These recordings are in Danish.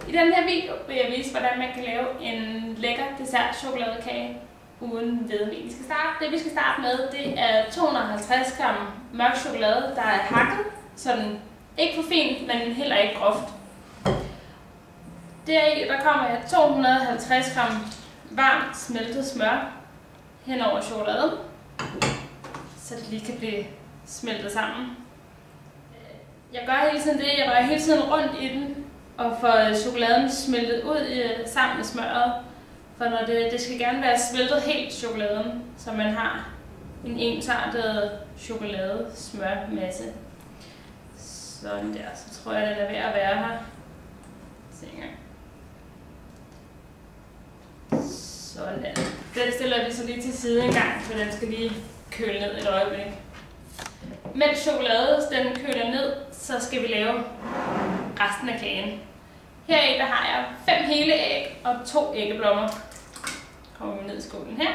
I den her video vil jeg vise, hvordan man kan lave en lækker dessert chokoladekage uden hvedemel. Det vi skal starte med, det er 250 gram mørk chokolade, der er hakket, sådan ikke for fint, men heller ikke groft. Deri der kommer jeg 250 gram varmt smeltet smør hen over chokoladen, så det lige kan blive smeltet sammen. Jeg gør hele tiden det, jeg rører hele tiden rundt i den og får chokoladen smeltet ud sammen med smøret. For når det skal gerne være smeltet helt chokoladen, så man har en ensartet chokoladesmørmasse. Sådan der, så tror jeg, den er ved at være her. Se en gang. Sådan der. Den stiller vi så lige til side en gang, for den skal lige køle ned et øjeblik. Mens chokolade den køler ned, så skal vi lave resten af kagen. Heri der har jeg 5 hele æg og 2 æggeblommer. Kommer vi ned i skålen her.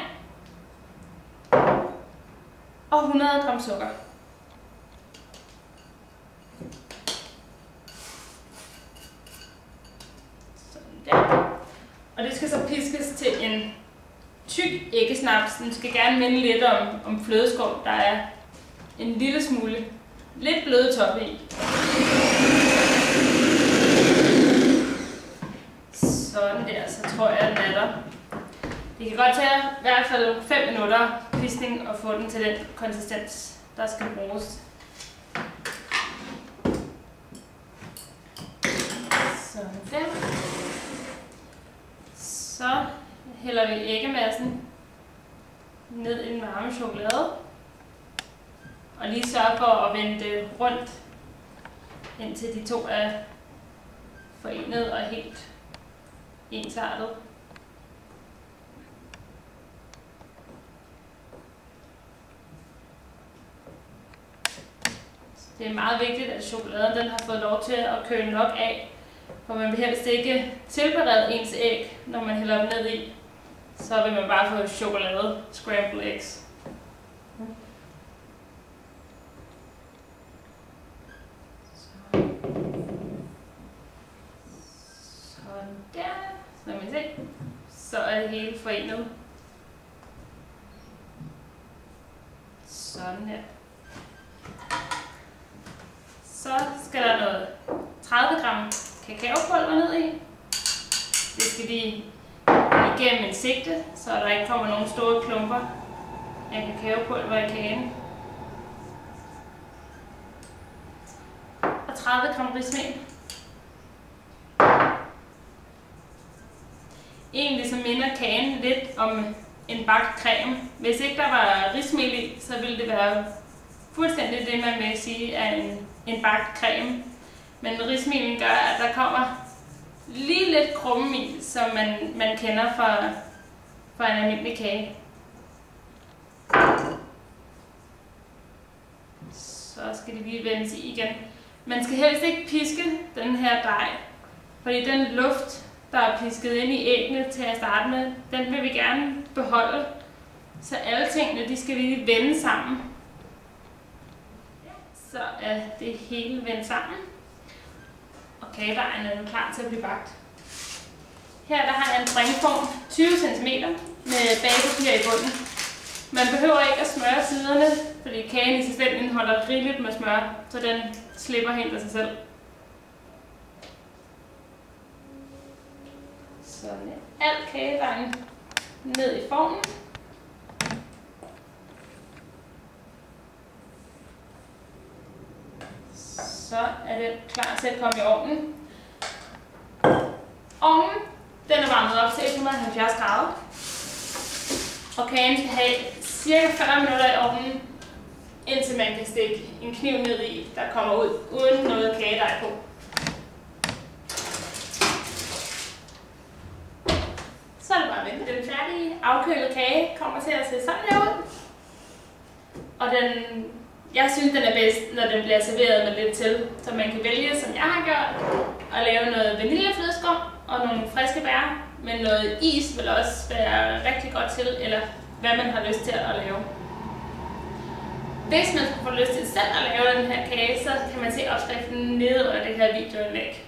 Og 100 gram sukker. Sådan der. Og det skal så piskes til en tyk æggesnaps. Den skal gerne minde lidt om flødeskum. Der er en lille smule lidt bløde top i. Sådan der, så tror jeg, den er der. Det kan godt tage i hvert fald 5 minutter piskning og få den til den konsistens, der skal bruges. Sådan der. Så hælder vi æggemassen ned i den varme chokolade. Og lige sørge for at vende det rundt, indtil de to er forenet og helt ensartet. Det er meget vigtigt, at chokoladen den har fået lov til at køle nok af, for man vil helst ikke tilberede ens æg, når man hælder dem ned i. Så vil man bare få chokolade scrambled eggs. Så er det hele forenet. Sådan her. Så skal der noget 30 gram kakaopulver ned i. Det skal lige igennem en sigte, så der ikke kommer nogen store klumper af kakaopulver i kagen. Og 30 gram rismel. Egentlig så minder kagen lidt om en bagt creme. Hvis ikke der var rismel i, så ville det være fuldstændig det, man vil sige er en bagt creme. Men rismelen gør, at der kommer lige lidt krumme i, som man kender fra en almindelig kage. Så skal det lige vendes i igen. Man skal helst ikke piske den her dej, fordi den luft, der er pisket ind i æggene til at starte med, den vil vi gerne beholde, så alle tingene de skal lige vende sammen. Så er det hele vendt sammen, og kagedejen er nu klar til at blive bagt. Her der har jeg en springeform 20 cm med bagepapir i bunden. Man behøver ikke at smøre siderne, fordi kagen i sig selv indeholder rigeligt med smør, så den slipper helt af sig selv. Sådan alt kagedejen ned i formen. Så er det klar til at komme i ovnen. Ovnen den er varmet op til 170 grader. Og kagen skal have cirka 40 minutter i ovnen, indtil man kan stikke en kniv ned i, der kommer ud uden noget kagedej på. Så er det bare vente. Den færdige afkølede kage kommer til at se sådan her ud. Og jeg synes, den er bedst, når den bliver serveret med lidt til. Så man kan vælge, som jeg har gjort, at lave noget vaniljeflødeskum og nogle friske bær. Men noget is vil også være rigtig godt til, eller hvad man har lyst til at lave. Hvis man får lyst til selv at lave den her kage, så kan man se opskriften nede under det her videoindlæg.